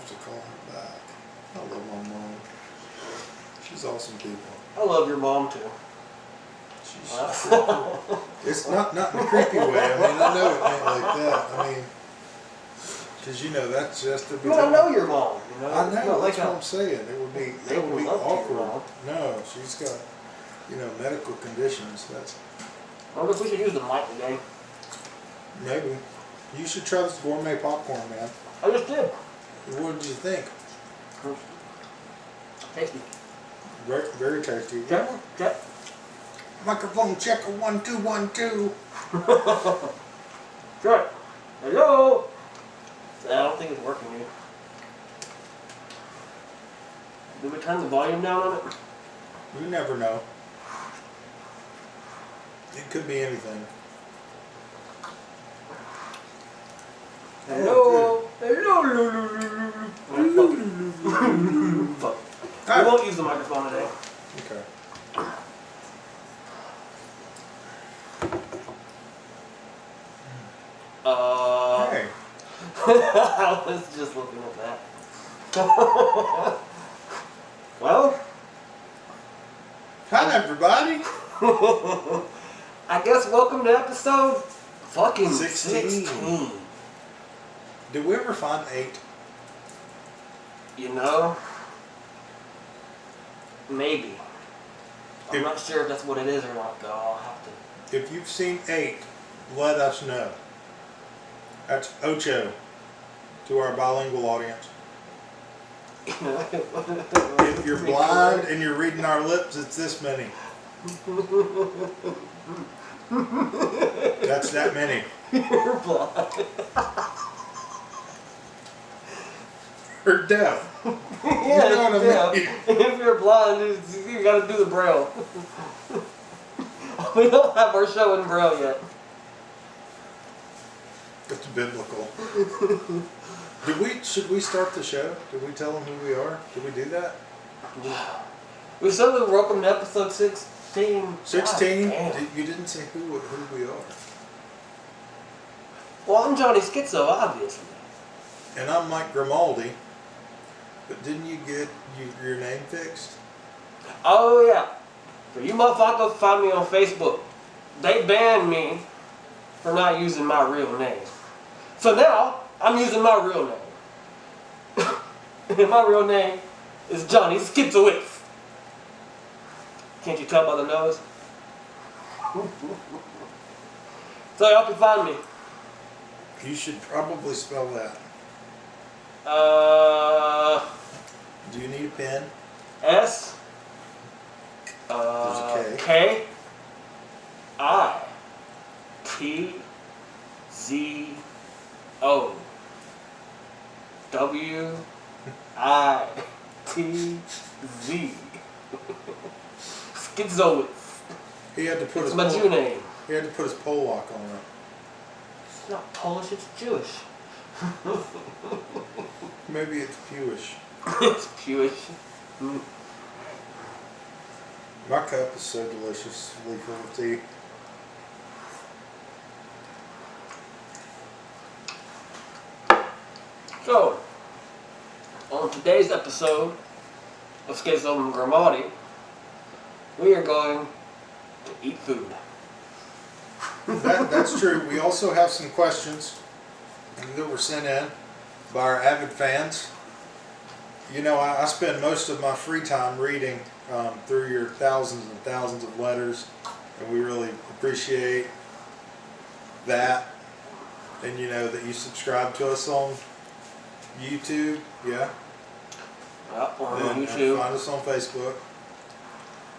to call her back. I love my mom. She's awesome people. I love your mom too. She's it's not in a creepy way. I mean, I know it ain't like that. I mean, because you know that's just the beginning. I know your mom. You know, I know. That's like what I'm saying. It would be awkward. No, she's got medical conditions. That's. I wonder if we should use the mic today. Maybe. You should try this gourmet popcorn, man. I just did. What did you think? Tasty. Very, very tasty. Check. Microphone checker 1 2 1 2. Check. Hello. I don't think it's working here. Did we turn the volume down on it? You never know. It could be anything. Hello. Hello. Fuck. We won't use the microphone today. Okay. Hey. I was just looking at that. Well. Hi, everybody. I guess welcome to episode fucking 16. Did we ever find 8? You know, maybe. I'm not sure if that's what it is or not, though. I'll have to. If you've seen 8, let us know. That's Ocho to our bilingual audience. If you're blind and you're reading our lips, it's this many. That's that many. You're blind. Or deaf. Yeah, you know what I mean? If you're blind, you gotta do the braille. We don't have our show in braille yet. It's biblical. Should we start the show? Did we tell them who we are? Did we do that? We said we welcome to episode 16. 16? You didn't say who we are. Well, I'm Johnny Skitzo, obviously. And I'm Mike Grimaldi. But didn't you get your name fixed? Oh, yeah. So you motherfuckers find me on Facebook. They banned me for not using my real name. So now, I'm using my real name. And my real name is Johnny Skitzo. Can't you tell by the nose? So y'all can find me. You should probably spell that. Do you need a pen? S. There's a K. K. I. T. Z. O. W. I. T. Z. Skitzo. He had to put It's my Jew name. He had to put his Polak on it. It's not Polish, it's Jewish. Maybe it's Jewish. It's Jewish. My cup is so deliciously full of tea. So, on today's episode of Skitzo Grimaldi, we are going to eat food. That's true. We also have some questions that were sent in by our avid fans. You know, I spend most of my free time reading through your thousands and thousands of letters, and we really appreciate that. And you know that you subscribe to us on YouTube, yeah. Yep, on and YouTube. Find us on Facebook.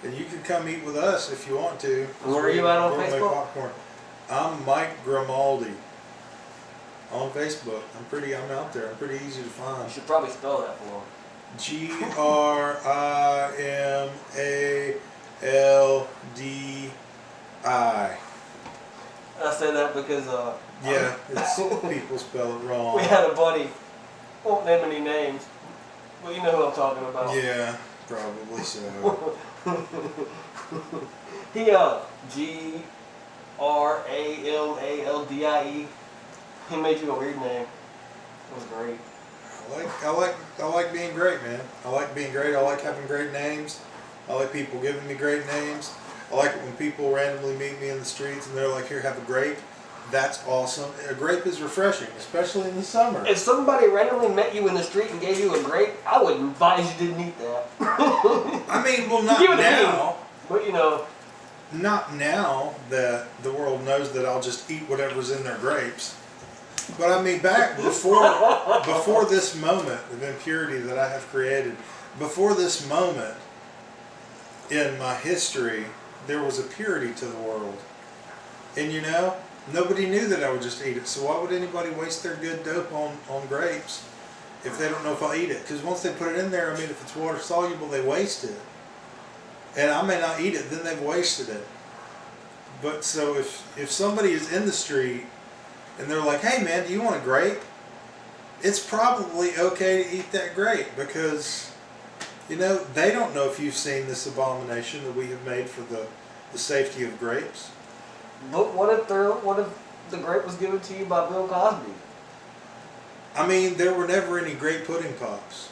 And you can come eat with us if you want to. Where are you at on Facebook? Popcorn. I'm Mike Grimaldi on Facebook. I'm out there. I'm pretty easy to find. You should probably spell that for him. Grimaldi. I say that because yeah, people spell it wrong. we had a buddy, won't name any names, but you know who I'm talking about. Yeah, probably so. He Gramaldi. He made you a weird name. It was great. I like being great, man. I like being great. I like having great names. I like people giving me great names. I like it when people randomly meet me in the streets and they're like, "Here, have a grape." That's awesome. A grape is refreshing, especially in the summer. If somebody randomly met you in the street and gave you a grape, I would advise you didn't eat that. I mean, well, not Give it now. But you know. Not now that the world knows that I'll just eat whatever's in their grapes. But I mean, back before this moment of impurity that I have created, before this moment in my history, there was a purity to the world. And you know, nobody knew that I would just eat it. So why would anybody waste their good dope on grapes if they don't know if I'll eat it? Because once they put it in there, I mean, if it's water soluble, they waste it. And I may not eat it, then they've wasted it. But so if somebody is in the street and they're like, "Hey man, do you want a grape?" It's probably okay to eat that grape because, you know, they don't know if you've seen this abomination that we have made for the safety of grapes. But what if the grape was given to you by Bill Cosby? I mean, there were never any grape pudding pops.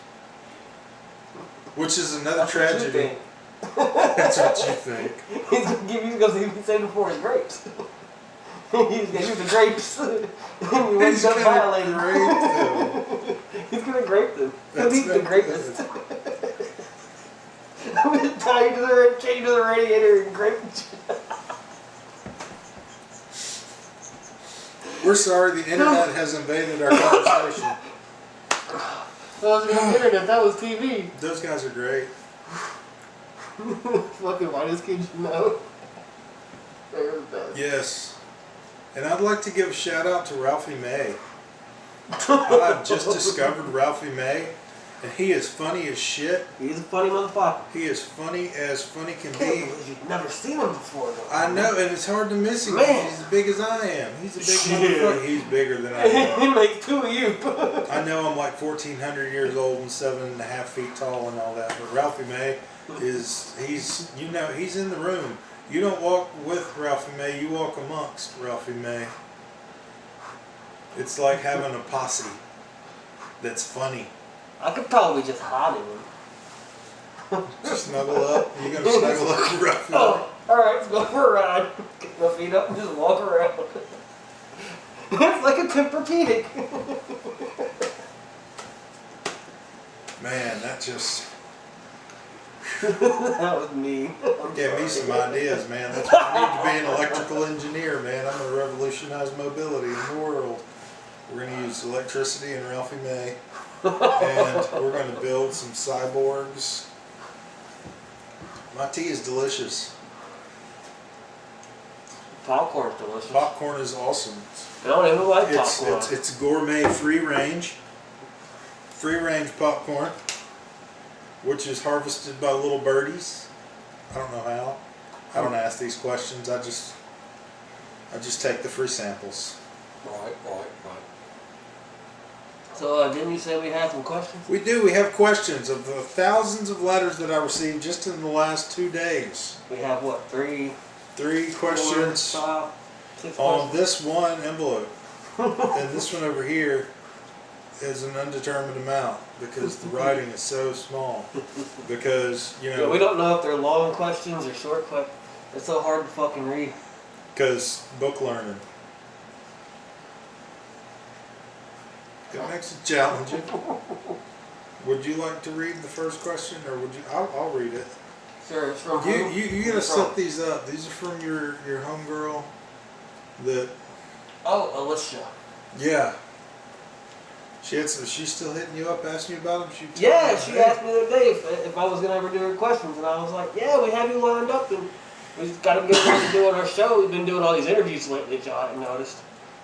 Which is another That's what you tragedy. think. That's what you think. He's going to save it for his grapes. He's going to use the grapes. And He's going to violate gonna them. grape them. He's going to grape them. He'll That's eat the not grapest. good. I'm going to tie you to the chain to the radiator and grape the We're sorry, the internet has invaded our conversation. That wasn't even internet, that was TV. Those guys are great. Fucking whitest kids you know. They're the best. Yes. And I'd like to give a shout out to Ralphie May. I've just discovered Ralphie May, and he is funny as shit. He's a funny motherfucker. He is funny as funny can Can't be. believe you've never seen him before, though. I know, and it's hard to miss him. Man. He's as big as I am. He's a big Shit. motherfucker. He's bigger than I am. He makes two of you. I know I'm like 1,400 years old and 7.5 feet tall and all that, but Ralphie May he's in the room. You don't walk with Ralphie May, you walk amongst Ralphie May. It's like having a posse that's funny. I could probably just hide in him. Snuggle up. You gonna snuggle up with Ralphie May? Oh, alright, let's go for a ride. Get my feet up and just walk around. It's like a Tempur-Pedic. Man, that just That was me. gave me some ideas, man. That's why I need to be an electrical engineer, man. I'm gonna revolutionize mobility in the world. We're gonna use electricity and Ralphie May. And we're going to build some cyborgs. My tea is delicious. Popcorn's delicious. Popcorn is awesome. I don't even like popcorn. It's gourmet free range popcorn, which is harvested by little birdies. I don't know how. I don't ask these questions. I just take the free samples. Right. So, didn't you say we had some questions? We do. We have questions of the thousands of letters that I received just in the last 2 days. We have what, three questions 4, 5, 6 on questions? this one envelope. And this one over here is an undetermined amount because the writing is so small. Because, you know... Yeah, we don't know if they're long questions or short questions. It's so hard to fucking read. Because book learning. It makes it challenging. Would you like to read the first question, or would you? I'll read it. Sure, it's from You gotta set these up. These are from your homegirl. That. Oh, Alicia. Yeah. She's still hitting you up, asking you about them. She asked me the other day if I was gonna ever do her questions, and I was like, yeah, we have you lined up, and we just got to get around to doing our show. We've been doing all these interviews lately, that y'all haven't noticed.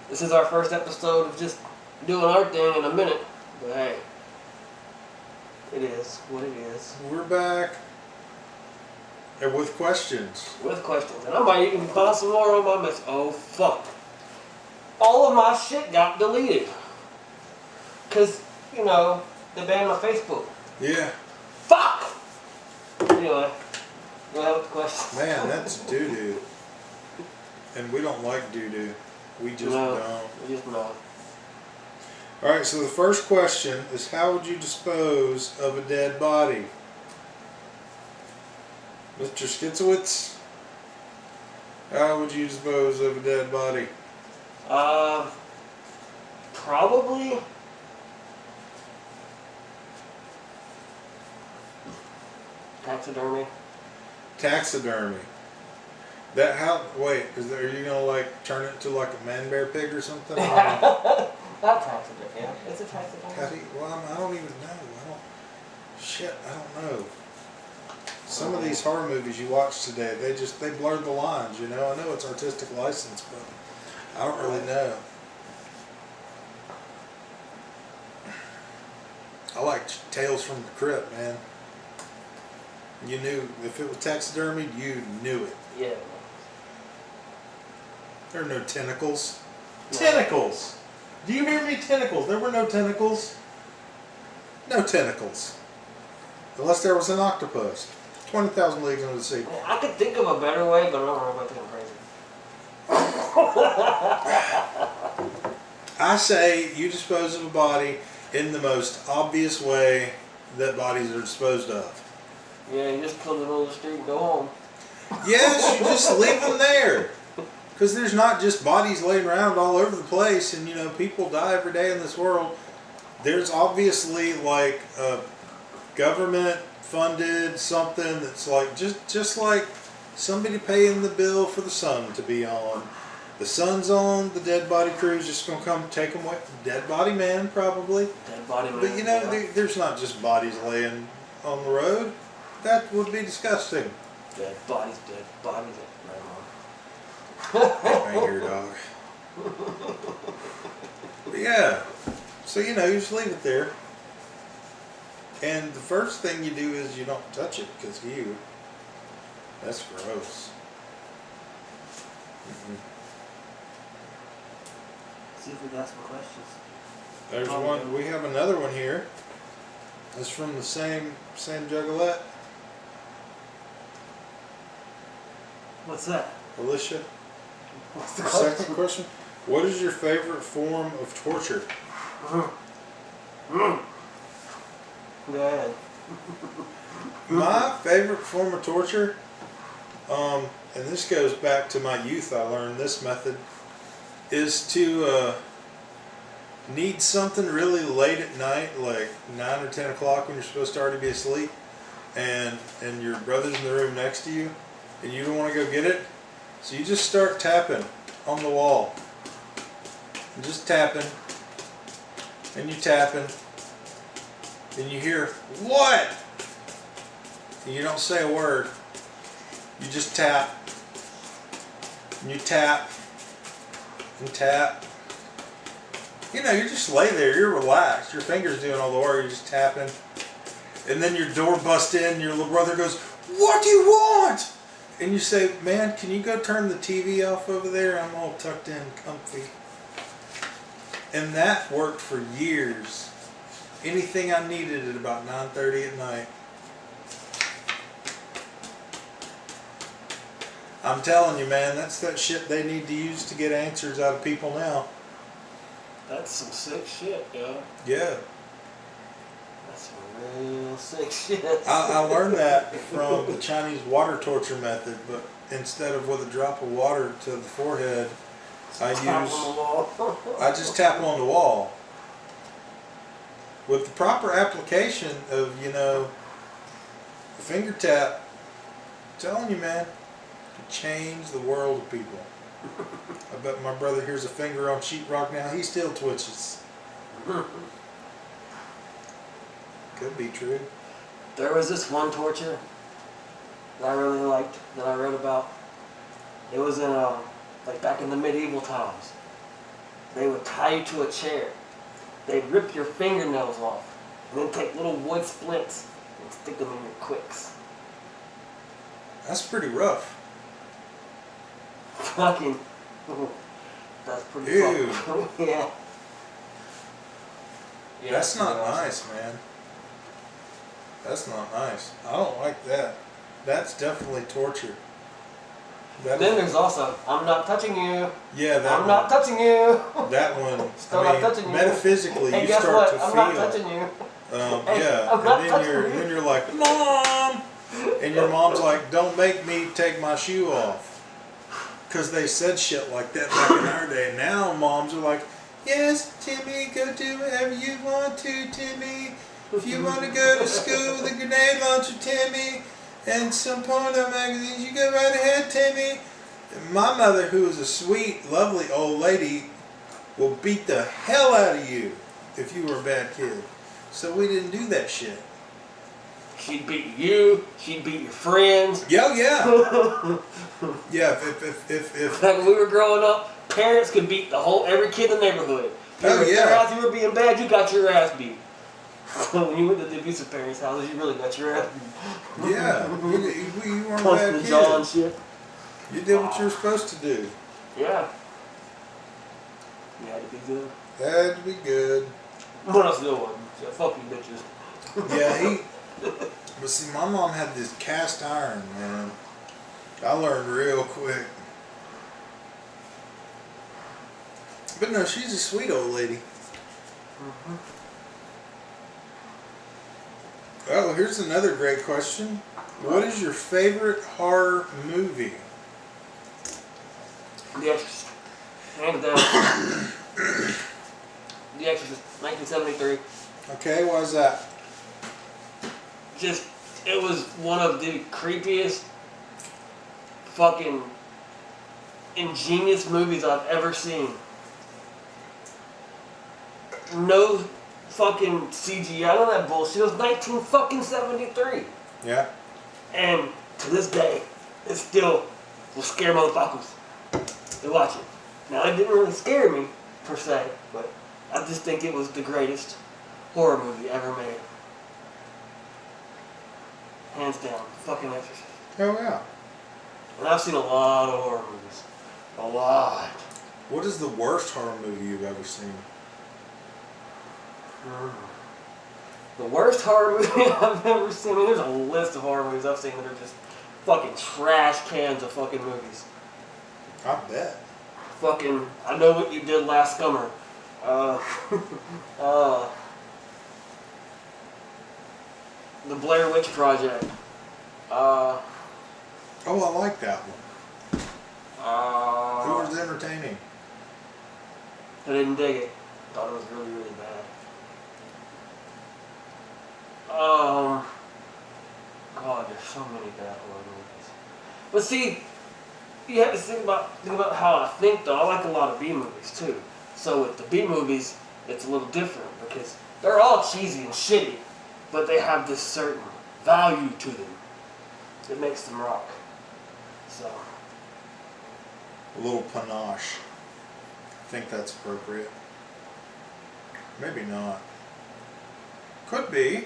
This is our first episode of just doing our thing in a minute, but hey, it is what it is. We're back. And with questions. With questions, and I might even find some more on my mess. Oh fuck! All of my shit got deleted, cause you know they banned my Facebook. Yeah. Fuck. Anyway, go ahead with the questions. Man, that's doo doo. And we don't like doo doo. We just don't. We just don't. Alright, so the first question is, how would you dispose of a dead body? Mr. Skitzowitz? How would you dispose of a dead body? Probably taxidermy. Taxidermy. That how? Wait, are you gonna like turn it into like a man bear pig or something? Not taxidermy. Yeah, it's a taxidermy. How do you, well, I don't even know. I don't know. Some of these horror movies you watch today, they blur the lines. You know, I know it's artistic license, but I don't really know. I like Tales from the Crypt, man. You knew if it was taxidermy, you knew it. Yeah. There are no tentacles. No. Tentacles! Do you hear me? Tentacles. There were no tentacles. No tentacles. Unless there was an octopus. 20,000 Leagues Under the Sea. I could think of a better way, but I don't know about thinking crazy. I say you dispose of a body in the most obvious way that bodies are disposed of. Yeah, you just pull the middle of the street and go home. Yes, you just leave them there. Because there's not just bodies laying around all over the place, and you know, people die every day in this world. There's obviously like a government funded something that's like just like somebody paying the bill for the sun to be on. The sun's on, the dead body crew's just gonna come take them away. Dead body man, probably. Dead body man. But you know, yeah. there's not just bodies laying on the road. That would be disgusting. Dead bodies. Right here, dog. But yeah, so you know, you just leave it there. And the first thing you do is you don't touch it, because that's gross. See if we got some questions. There's one. We have another one here. It's from the same juggalette. What's that? Alicia. What's the Your question? second question. What is your favorite form of torture? Go ahead. My favorite form of torture, and this goes back to my youth, I learned this method, is to need something really late at night, like 9 or 10 o'clock when you're supposed to already be asleep, and your brother's in the room next to you, and you don't want to go get it, so you just start tapping on the wall. And just tapping, and you tapping, and you hear, "What?" And you don't say a word. You just tap, and you tap, and tap. You know, you just lay there, you're relaxed, your fingers doing all the work, you're just tapping. And then your door busts in, and your little brother goes, "What do you want?" And you say, "Man, can you go turn the TV off over there? I'm all tucked in, comfy." And that worked for years. Anything I needed at about 9:30 at night. I'm telling you, man, that's that shit they need to use to get answers out of people now. That's some sick shit, yo. Yeah. That's some real sick shit. I learned that from the Chinese water torture method, but instead of with a drop of water to the forehead, I just tap on the wall. With the proper application of, you know, the finger tap, I'm telling you, man, could change the world of people. I bet my brother hears a finger on sheetrock now, he still twitches. Could be true. There was this one torture that I really liked, that I read about. It was in, like back in the medieval times. They would tie you to a chair. They'd rip your fingernails off, and then take little wood splints and stick them in your quicks. That's pretty rough. Fucking, that's pretty Ew. fucking, yeah. That's not nice, man. That's not nice. I don't like that. That's definitely torture. That Then is, there's also, I'm not touching you. yeah, that I'm one, not touching you. that one. Still I not mean, touching you. metaphysically, Hey, you guess start what? to I'm feel. not touching you. Hey, Yeah, I'm not and touching you. then you're like, Mom, and your mom's like, don't make me take my shoe off, because they said shit like that back in our day. Now moms are like, yes, Timmy, go do whatever you want to, Timmy. If you want to go to school with a grenade launcher, Timmy, and some porno magazines, you go right ahead, Timmy. And my mother, who is a sweet, lovely old lady, will beat the hell out of you if you were a bad kid. So we didn't do that shit. She'd beat you. She'd beat your friends. Yeah, yeah. If Back when we were growing up, parents could beat every kid in the neighborhood. If you Oh, were at their yeah. house, you were being bad, you got your ass beat. When you went to the abusive parents' houses, you really got your ass beat. yeah, you weren't a Punch bad the jaw and kid. shit. You did what you were supposed to do. Yeah. You had to be good. Had to be good. What else do I want? So, fuck you bitches. Yeah, but see, my mom had this cast iron, man. I learned real quick. But no, she's a sweet old lady. Mm-hmm. Oh, here's another great question. What is your favorite horror movie? The Exorcist. Hands down. The Exorcist, 1973. Okay, why is that? Just, it was one of the creepiest, fucking ingenious movies I've ever seen. No fucking CGI, none of that bullshit. It was 1973. Yeah. And to this day, it still will scare motherfuckers to watch it. Now, it didn't really scare me, per se, but I just think it was the greatest horror movie ever made. Hands down. Fucking Exorcist. Oh, yeah. And I've seen a lot of horror movies. A lot. What is the worst horror movie you've ever seen? The worst horror movie I've ever seen. I mean, there's a list of horror movies I've seen that are just fucking trash cans of fucking movies. I bet. Fucking, I Know What You Did Last Summer. The Blair Witch Project. Oh, I like that one. It was entertaining. I didn't dig it. Thought it was really, really bad. God, there's so many bad horror movies. But see, you have to think about how I think though. I like a lot of B movies too. So with the B movies, it's a little different because they're all cheesy and shitty, but they have this certain value to them that makes them rock. So. A little panache. I think that's appropriate. Maybe not. Could be.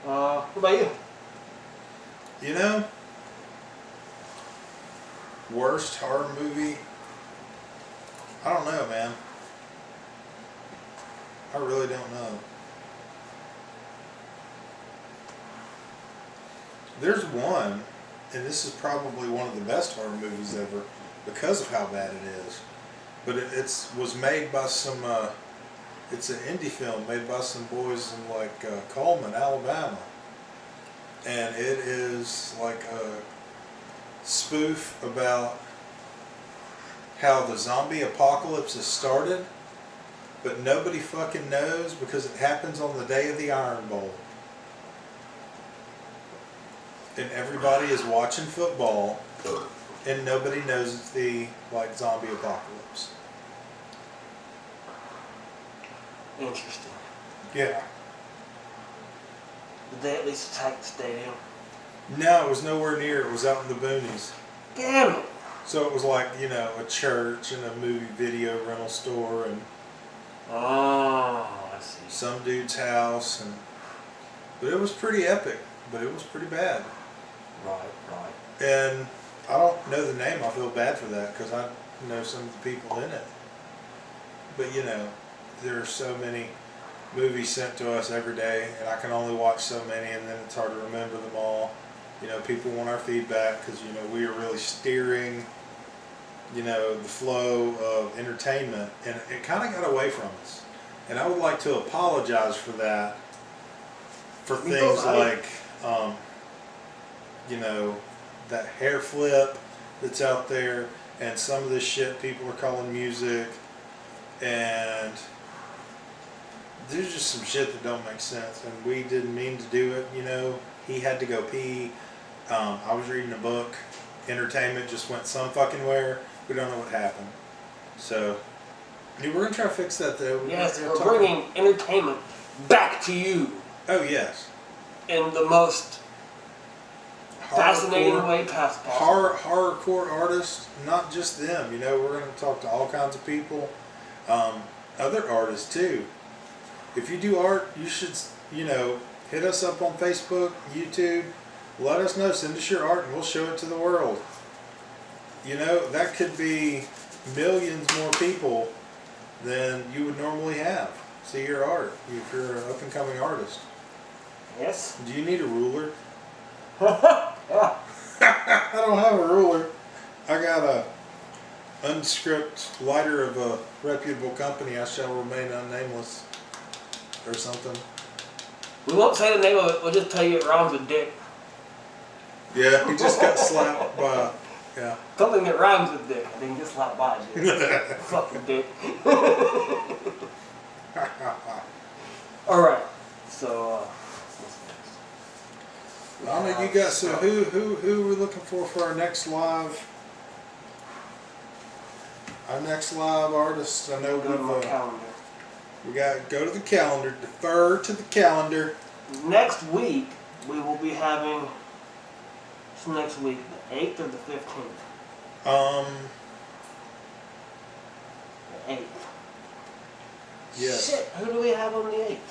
What about you? You know, worst horror movie? I don't know, man. I really don't know. There's one, and this is probably one of the best horror movies ever because of how bad it is. But it was made by some, it's an indie film made by some boys in like Coleman, Alabama. And it is like a spoof about how the zombie apocalypse has started, but nobody fucking knows because it happens on the day of the Iron Bowl. And everybody is watching football, and nobody knows it's the like zombie apocalypse. Interesting. Yeah. Did they at least attack the stadium? No, it was nowhere near. It was out in the boonies. Damn it! So it was like, you know, a church and a movie video rental store and Oh, I see. some dude's house, but it was pretty epic. But it was pretty bad. Right. And I don't know the name. I feel bad for that because I know some of the people in it. But you know, there are so many movies sent to us every day, and I can only watch so many, and then it's hard to remember them all. You know, people want our feedback because, you know, we are really steering, you know, the flow of entertainment, and it kind of got away from us. And I would like to apologize for that, for things like, you know, that hair flip that's out there, and some of the shit people are calling music, and there's just some shit that don't make sense, and we didn't mean to do it. You know, he had to go pee. I was reading a book. Entertainment just went some fucking where. We don't know what happened. So, we're going to try to fix that though. Yes, we're bringing entertainment back to you. Oh, yes. In the most fascinating way possible. Horrorcore artists, not just them. You know, we're going to talk to all kinds of people. Other artists too. If you do art, you should, you know, hit us up on Facebook, YouTube. Let us know. Send us your art and we'll show it to the world. You know, that could be millions more people than you would normally have see your art if you're an up-and-coming artist. Yes. Do you need a ruler? Yeah. I don't have a ruler. I got a unscript lighter of a reputable company. I shall remain unnameless or something. We won't say the name of it. We'll just tell you it rhymes with dick. Yeah, he just got slapped by. Yeah. Something that rhymes with dick. I didn't get slapped by a dick. Fucking dick. All right. So. I mean, you got so who we're looking for our next live. Our next live artist. I know go to my calendar. We got go to the calendar. Defer to the calendar. Next week we will be having. It's next week, the 8th or the 15th. The 8th. Yes. Shit, who do we have on the 8th?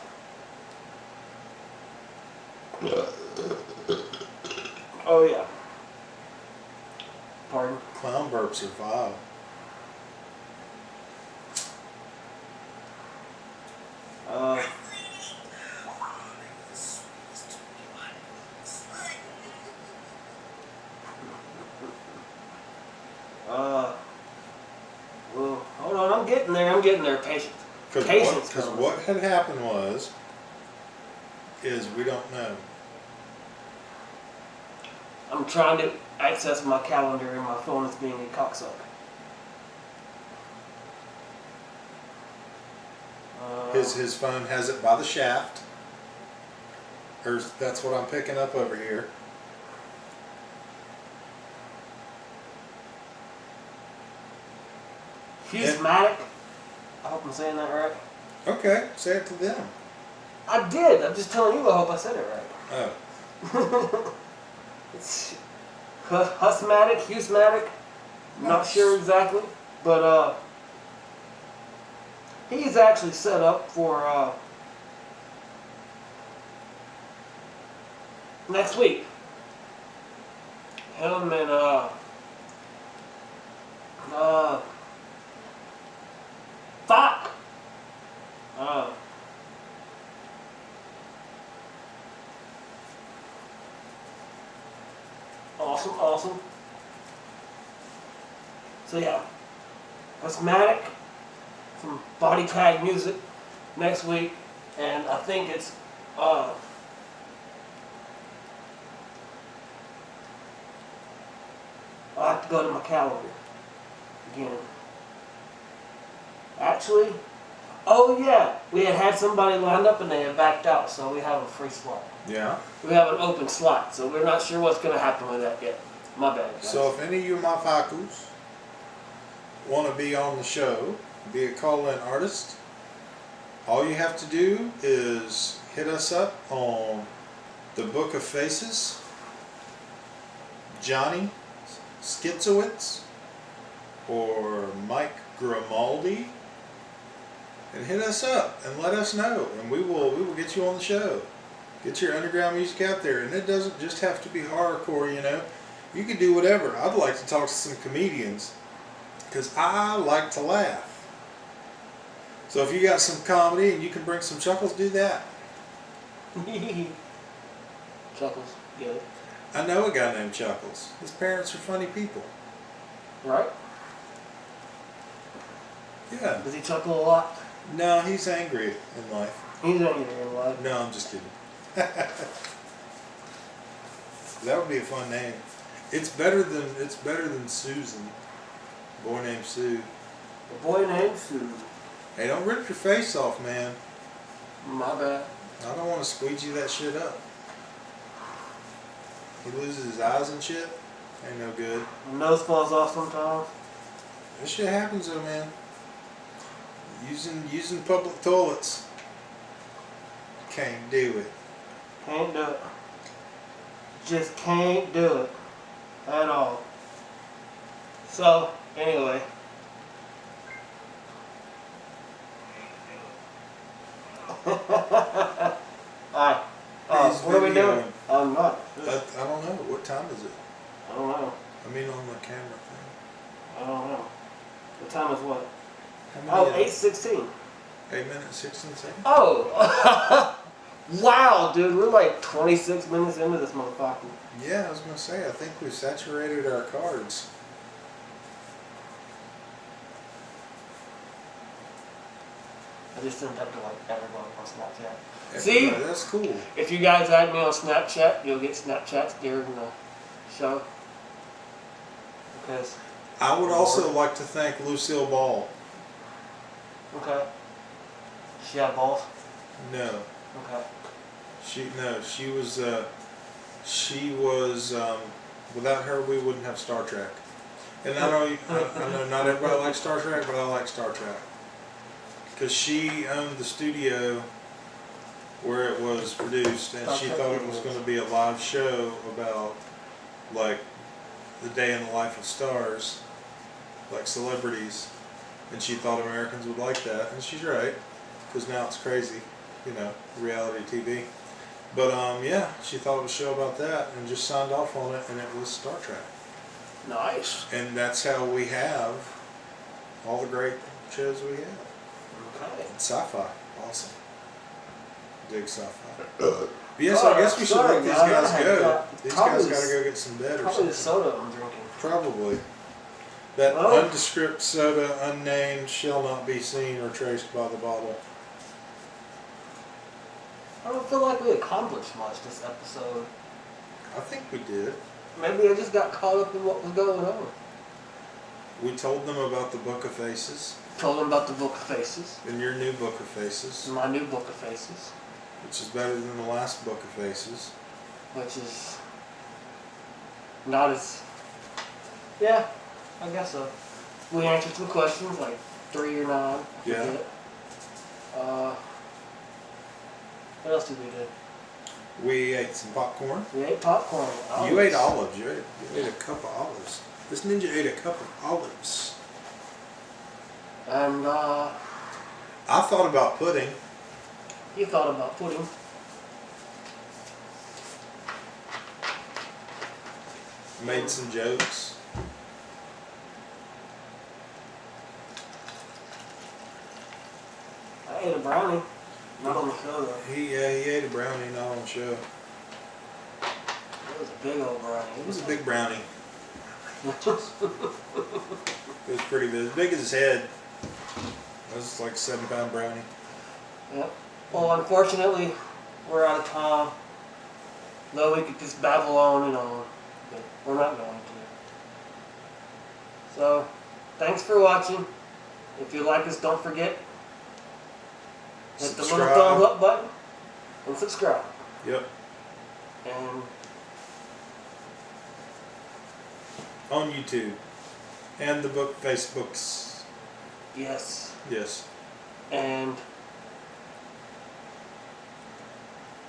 Oh yeah. Pardon? Clown burps are vile. Well, hold on, I'm getting there, patience. Because what had happened is we don't know. I'm trying to access my calendar and my phone is being a cocksucker. His phone has it by the shaft. Or that's what I'm picking up over here. Hughesmatic. I hope I'm saying that right. Okay, say it to them. I did. I'm just telling you. I hope I said it right. Oh. It's Hughesmatic. Not sure exactly, but he's actually set up for next week. Him and fuck. Awesome. So yeah, Hughesmatic from Body Tag Music next week, and I think it's I have to go to my calendar again. Actually, oh yeah, we had somebody lined up and they had backed out, so we have a free slot. Yeah. We have an open slot, so we're not sure what's going to happen with that yet. My bad, guys. So if any of you motherfuckers want to be on the show, be a call-in artist, all you have to do is hit us up on the Book of Faces, Johnny Skitzo or Mike Grimaldi, and hit us up and let us know, and we will get you on the show. Get your underground music out there, and it doesn't just have to be horrorcore, you know. You can do whatever. I'd like to talk to some comedians because I like to laugh. So if you got some comedy and you can bring some chuckles, do that. Chuckles, get it. I know a guy named Chuckles. His parents are funny people. Right? Yeah. Does he chuckle a lot? No, he's angry in life. He's angry in life. No, I'm just kidding. That would be a fun name. It's better than Susan. Boy named Sue. A boy named Sue. Hey, don't rip your face off, man. My bad. I don't want to squeegee that shit up. He loses his eyes and shit. Ain't no good. My nose falls off sometimes. This shit happens though, man. Using public toilets. Can't do it. Can't do it. Just can't do it. At all. So, anyway. Alright. What are we doing? I'm not. I don't know. What time is it? I don't know. I mean on the camera thing. I don't know. The time is what? How many? 8:16. 8 minutes, 16 seconds? Oh! Wow, dude. We're like 26 minutes into this motherfucker. Yeah, I was going to say, I think we've saturated our cards. I just sent that to like everyone on Snapchat. Everybody, See? that's cool. If you guys add me on Snapchat, you'll get Snapchats during the show. Because. I would also like to thank Lucille Ball. Okay. She had balls? No. Okay. She was, without her we wouldn't have Star Trek. And I know not everybody likes Star Trek, but I like Star Trek. Because she owned the studio where it was produced, and she thought it was going to be a live show about, like, the day in the life of stars, like celebrities. And she thought Americans would like that, and she's right, because now it's crazy, you know, reality TV. But yeah, she thought it was a show about that, and just signed off on it, and it was Star Trek. Nice. And that's how we have all the great shows we have. Okay. Sci-fi, awesome. Dig sci-fi. Yes, I guess we should let these guys go. These guys got to go get some bed or Probably something. the soda I'm drinking. Probably. That Well, nondescript soda, unnamed, shall not be seen or traced by the bottle. I don't feel like we accomplished much this episode. I think we did. Maybe I just got caught up in what was going on. We told them about the Book of Faces. Told them about the Book of Faces. And your new Book of Faces. My new Book of Faces. Which is better than the last Book of Faces. Which is not as... Yeah, I guess so. We answered some questions, like 3 or 9. I Yeah. forget. What else did we do? We ate some popcorn. We ate popcorn. You ate olives. You ate a cup of olives. This ninja ate a cup of olives. And I thought about pudding. you thought about pudding. Made some jokes. I ate a brownie. Not on the show though. He ate a brownie, not on the show. It was a big old brownie. It was a big brownie. It was pretty big. As big as his head. It was like a 7-pound brownie. Yep. Well, unfortunately, we're out of time. Though we could just babble on and on, but we're not going to. So, thanks for watching. If you like us, don't forget, hit the little thumbs up button and subscribe. Yep. And On YouTube. And the book Facebooks. yes. Yes. And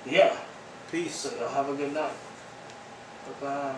yeah. Peace. So y'all have a good night. Bye-bye.